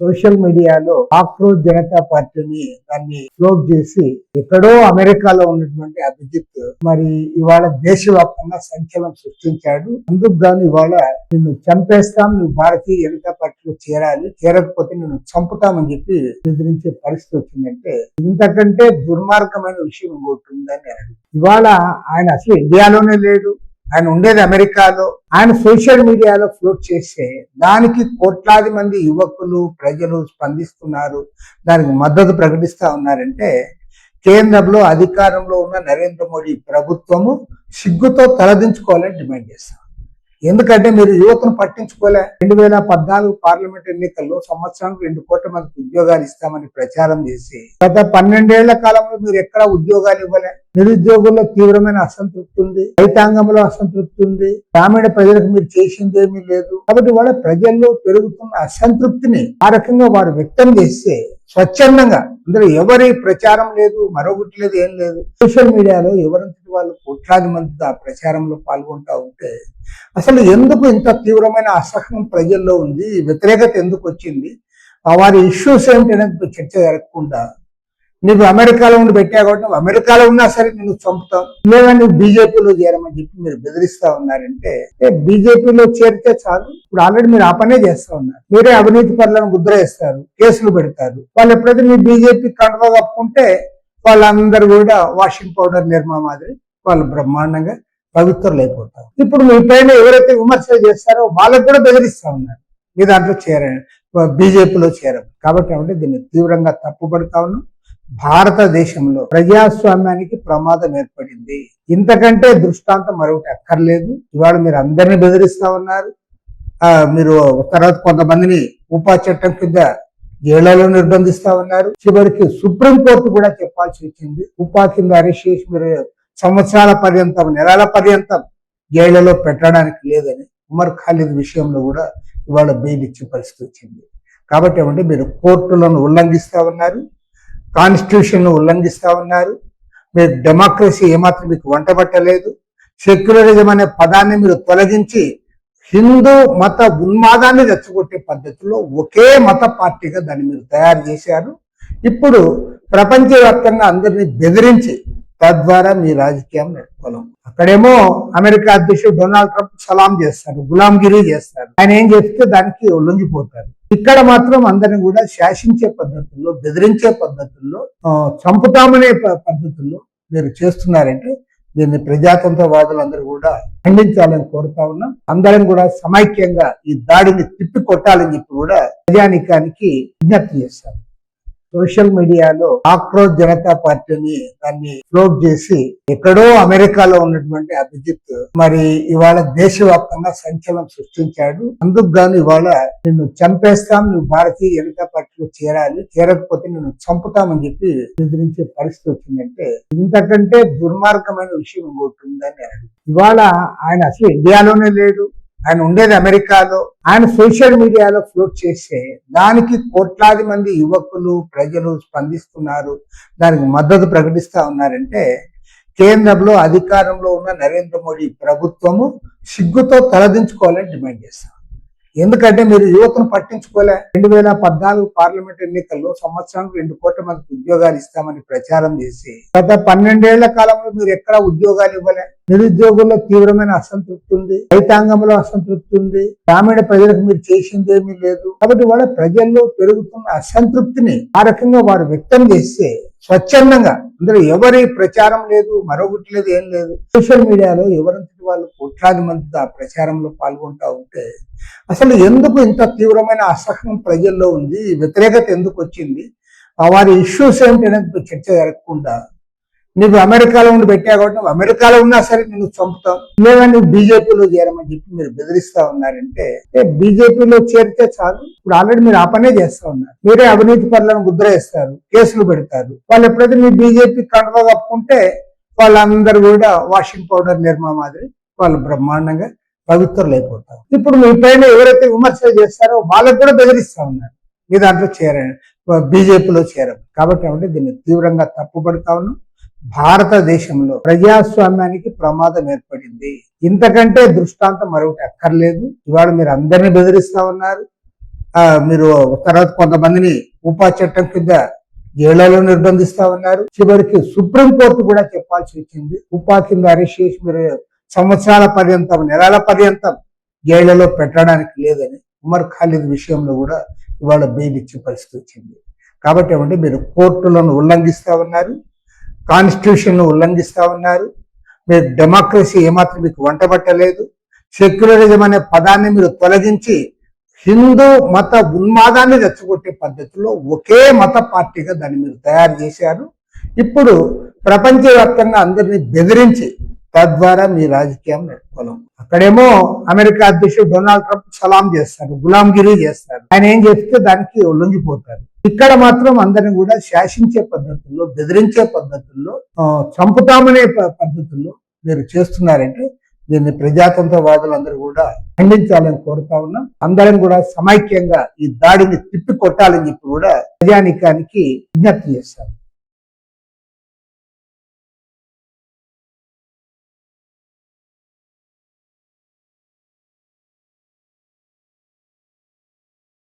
Social మీడియాలో ఆక్రోజ్ జనతా పార్టీని దాన్ని ఫ్లోట్ చేసి ఎక్కడో అమెరికాలో ఉన్నటువంటి అభిజిత్ మరి ఇవాళ దేశవ్యాప్తంగా సంచలనం సృష్టించాడు. అందుకు గాను ఇవాళ నిన్ను చంపేస్తాం, నువ్వు భారతీయ జనతా పార్టీలో చేరాలి, చేరకపోతే నిన్ను చంపుతామని చెప్పి బెదిరించే పరిస్థితి వచ్చిందంటే ఇంతకంటే దుర్మార్గమైన విషయం ఇంకోటి ఉందని అన్నాడు. ఇవాళ ఆయన అసలు ఇండియాలోనే లేడు, ఆయన ఉండేది అమెరికాలో. ఆయన సోషల్ మీడియాలో ఫ్లోట్ చేస్తే దానికి కోట్లాది మంది యువకులు ప్రజలు స్పందిస్తున్నారు, దానికి మద్దతు ప్రకటిస్తా ఉన్నారంటే కేంద్రంలో అధికారంలో ఉన్న నరేంద్ర మోడీ ప్రభుత్వము సిగ్గుతో తలదించుకోవాలని డిమాండ్ చేస్తాం. ఎందుకంటే మీరు యువతను పట్టించుకోలే. 2014 పార్లమెంట్ ఎన్నికల్లో సంవత్సరానికి 2 కోట్ల మందికి ఉద్యోగాలు ఇస్తామని ప్రచారం చేసి గత 12 ఏళ్ల కాలంలో మీరు ఎక్కడ ఉద్యోగాలు ఇవ్వలే. నిరుద్యోగుల్లో తీవ్రమైన అసంతృప్తి ఉంది, రైతాంగంలో అసంతృప్తి ఉంది, గ్రామీణ ప్రజలకు మీరు చేసింది ఏమీ లేదు. కాబట్టి వాళ్ళ ప్రజల్లో పెరుగుతున్న అసంతృప్తిని ఆ రకంగా వారు వ్యక్తం చేస్తే స్వచ్ఛందంగా అందులో ఎవరి ప్రచారం లేదు, మరొకటి లేదు, ఏం లేదు. సోషల్ మీడియాలో ఎవరంతటి వాళ్ళు కోట్లాది మంది ఆ ప్రచారంలో పాల్గొంటా ఉంటే అసలు ఎందుకు ఇంత తీవ్రమైన అసహనం ప్రజల్లో ఉంది, వ్యతిరేకత ఎందుకు వచ్చింది, వారి ఇష్యూస్ ఏమిటి అనేది చర్చ జరగకుండా నీకు అమెరికాలో ఉండి పెట్టా కాబట్టి నువ్వు అమెరికాలో ఉన్నా సరే నేను చంపుతాం, లేదా నువ్వు బీజేపీలో చేరమని చెప్పి మీరు బెదిరిస్తా ఉన్నారంటే బీజేపీలో చేరితే చాలు. ఇప్పుడు ఆల్రెడీ మీరు ఆ పనే చేస్తా ఉన్నారు. మీరే అవినీతి పరులను ముద్ర వేస్తారు, కేసులు పెడతారు. వాళ్ళు ఎప్పుడైతే మీ బీజేపీ కండువా కప్పుకుంటే వాళ్ళందరూ కూడా వాషింగ్ పౌడర్ నిర్మా మాదిరి వాళ్ళు బ్రహ్మాండంగా పవిత్రులు అయిపోతారు. ఇప్పుడు మీ పైన ఎవరైతే విమర్శలు చేస్తారో వాళ్ళకు కూడా బెదిరిస్తా ఉన్నారు, మీ దాంట్లో బీజేపీలో చేరరు. కాబట్టి అంటే దీన్ని తీవ్రంగా తప్పుపడతా ఉన్నాం. భారతదేశంలో ప్రజాస్వామ్యానికి ప్రమాదం ఏర్పడింది. ఇంతకంటే దృష్టాంతం మరొకటి అక్కర్లేదు. ఇవాళ మీరు అందరినీ బెదిరిస్తా ఉన్నారు. మీరు తర్వాత కొంతమందిని ఉపా చట్టం కింద జైళ్లలో నిర్బంధిస్తా ఉన్నారు. చివరికి సుప్రీంకోర్టు కూడా చెప్పాల్సి వచ్చింది, ఉపా కింద అరెస్ట్ చేసి మీరు సంవత్సరాల పర్యంతం, నెలల పర్యంతం జైళ్లలో పెట్టడానికి లేదని ఉమర్ ఖాలిద్ విషయంలో కూడా ఇవాళ బెయిల్ ఇచ్చే పరిస్థితి వచ్చింది. కాబట్టి ఏమంటే మీరు కోర్టులను ఉల్లంఘిస్తా ఉన్నారు, కాన్స్టిట్యూషన్ ఉల్లంఘిస్తా ఉన్నారు. మీరు డెమోక్రసీ ఏమాత్రం మీకు వంటబట్టలేదు. సెక్యులరిజం అనే పదాన్ని మీరు తొలగించి హిందూ మత ఉన్మాదాన్ని రెచ్చగొట్టే పద్ధతిలో ఒకే మత పార్టీగా దాన్ని మీరు తయారు చేశారు. ఇప్పుడు ప్రపంచవ్యాప్తంగా అందరినీ బెదిరించి తద్వారా మీ రాజకీయం నడుపుకోలేం. అక్కడేమో అమెరికా అధ్యక్షుడు డొనాల్డ్ ట్రంప్ సలాం చేస్తారు, గులాంగిరి చేస్తారు, ఆయన ఏం చేస్తే దానికి లొంగిపోతారు. ఇక్కడ మాత్రం అందరిని కూడా శాసించే పద్ధతుల్లో, బెదిరించే పద్ధతుల్లో, చంపుతామనే పద్ధతుల్లో మీరు చేస్తున్నారంటే దీన్ని ప్రజాతంత్రవాదులందరూ కూడా ఖండించాలని కోరుతా ఉన్నాం. అందరం కూడా సమైక్యంగా ఈ దాడిని తిప్పి కొట్టాలని చెప్పి కూడా ప్రజానీకానికి విజ్ఞప్తి చేస్తాం. సోషల్ మీడియాలో ఆక్రోజ్ జనతా పార్టీని దాన్ని ఫ్లోట్ చేసి ఎక్కడో అమెరికాలో ఉన్నటువంటి అభిజిత్ మరి ఇవాళ దేశవ్యాప్తంగా సంచలనం సృష్టించాడు. అందుకు గాను ఇవాళ నిన్ను చంపేస్తాం, నువ్వు భారతీయ జనతా పార్టీలో చేరాలి, చేరకపోతే నిన్ను చంపుతామని చెప్పి బెదిరించే పరిస్థితి వచ్చిందంటే ఇంతకంటే దుర్మార్గమైన విషయం ఇంకోటి ఉందని అన్నాడు. ఇవాళ ఆయన అసలు ఇండియాలోనే లేడు, ఆయన ఉండేది అమెరికాలో. ఆయన సోషల్ మీడియాలో ఫ్లోట్ చేస్తే దానికి కోట్లాది మంది యువకులు ప్రజలు స్పందిస్తున్నారు, దానికి మద్దతు ప్రకటిస్తా ఉన్నారంటే కేంద్రంలో అధికారంలో ఉన్న నరేంద్ర మోడీ ప్రభుత్వము సిగ్గుతో తలదించుకోవాలని డిమాండ్ చేస్తాం. ఎందుకంటే మీరు యువతను పట్టించుకోలే. 2014 పార్లమెంట్ ఎన్నికల్లో సంవత్సరానికి 2 కోట్ల మందికి ఉద్యోగాలు ఇస్తామని ప్రచారం చేసి గత 12 ఏళ్ల కాలంలో మీరు ఎక్కడ ఉద్యోగాలు ఇవ్వలే. నిరుద్యోగుల్లో తీవ్రమైన అసంతృప్తి ఉంది, రైతాంగంలో అసంతృప్తి ఉంది, గ్రామీణ ప్రజలకు మీరు చేసింది ఏమీ లేదు. కాబట్టి వాళ్ళ ప్రజల్లో పెరుగుతున్న అసంతృప్తిని ఆ రకంగా వారు వ్యక్తం చేస్తే స్వచ్ఛందంగా అందులో ఎవరి ప్రచారం లేదు, మరొకటి లేదు, ఏం లేదు. సోషల్ మీడియాలో ఎవరంతటి వాళ్ళు కోట్లాది మంది ఆ ప్రచారంలో పాల్గొంటా ఉంటే అసలు ఎందుకు ఇంత తీవ్రమైన అసహనం ప్రజల్లో ఉంది, వ్యతిరేకత ఎందుకు వచ్చింది, వారి ఇష్యూస్ ఏమిటి అనేది చర్చ జరగకుండా నీకు అమెరికాలో ఉండి పెట్టా కాబట్టి నువ్వు అమెరికాలో ఉన్నా సరే నేను చంపుతాం, లేదా నువ్వు బీజేపీలో చేరమని చెప్పి మీరు బెదిరిస్తా ఉన్నారంటే బీజేపీలో చేరితే చాలు. ఇప్పుడు ఆల్రెడీ మీరు ఆ పనే చేస్తా ఉన్నారు. మీరే అవినీతి పరులను ముద్ర వేస్తారు, కేసులు పెడతారు. వాళ్ళు ఎప్పుడైతే మీ బీజేపీ కండువా కప్పుకుంటే వాళ్ళందరూ కూడా వాషింగ్ పౌడర్ నిర్మా మాదిరి వాళ్ళు బ్రహ్మాండంగా పవిత్రులు అయిపోతారు. ఇప్పుడు మీ పైన ఎవరైతే విమర్శలు చేస్తారో వాళ్ళకు కూడా బెదిరిస్తా ఉన్నారు, మీ దాంట్లో బీజేపీలో చేరరు. కాబట్టి అంటే దీన్ని తీవ్రంగా తప్పుపడతా ఉన్నాం. భారతదేశంలో ప్రజాస్వామ్యానికి ప్రమాదం ఏర్పడింది. ఇంతకంటే దృష్టాంతం మరొకటి అక్కర్లేదు. ఇవాళ మీరు అందరినీ బెదిరిస్తా ఉన్నారు. మీరు తర్వాత కొంతమందిని ఉపా చట్టం కింద జైళ్లలో నిర్బంధిస్తా ఉన్నారు. చివరికి సుప్రీంకోర్టు కూడా చెప్పాల్సి వచ్చింది, ఉపా కింద అరెస్ట్ చేసి మీరు సంవత్సరాల పర్యంతం, నెలల పర్యంతం జైళ్లలో పెట్టడానికి లేదని ఉమర్ ఖాలిద్ విషయంలో కూడా ఇవాళ బెయిల్ ఇచ్చే పరిస్థితి వచ్చింది. కాబట్టి ఏమంటే మీరు కోర్టులను ఉల్లంఘిస్తా ఉన్నారు, కాన్స్టిట్యూషన్ ఉల్లంఘిస్తా ఉన్నారు, మీరు డెమోక్రసీ ఏమాత్రం మీకు వంటబట్టలేదు. సెక్యులరిజం అనే పదాన్ని మీరు తొలగించి హిందూ మత ఉన్మాదాన్ని రెచ్చగొట్టే పద్ధతిలో ఒకే మత పార్టీగా దాన్ని మీరు తయారు చేశారు. ఇప్పుడు ప్రపంచవ్యాప్తంగా అందరినీ బెదిరించి తద్వారా మీ రాజకీయం నడుపుకోలేం. అక్కడేమో అమెరికా అధ్యక్షుడు డొనాల్డ్ ట్రంప్ సలాం చేస్తారు, గులాంగిరి చేస్తారు, ఆయన ఏం చెప్తే దానికి లొంగిపోతారు. ఇక్కడ మాత్రం అందరిని కూడా శాసించే పద్ధతుల్లో, బెదిరించే పద్ధతుల్లో, చంపుతామనే పద్ధతుల్లో మీరు చేస్తున్నారంటే దీన్ని ప్రజాతంత్రవాదులందరూ కూడా ఖండించాలని కోరుతా ఉన్నాం. అందరం కూడా సమైక్యంగా ఈ దాడిని తిప్పి కొట్టాలని చెప్పి కూడా ప్రజానీకానికి విజ్ఞప్తి చేస్తాం.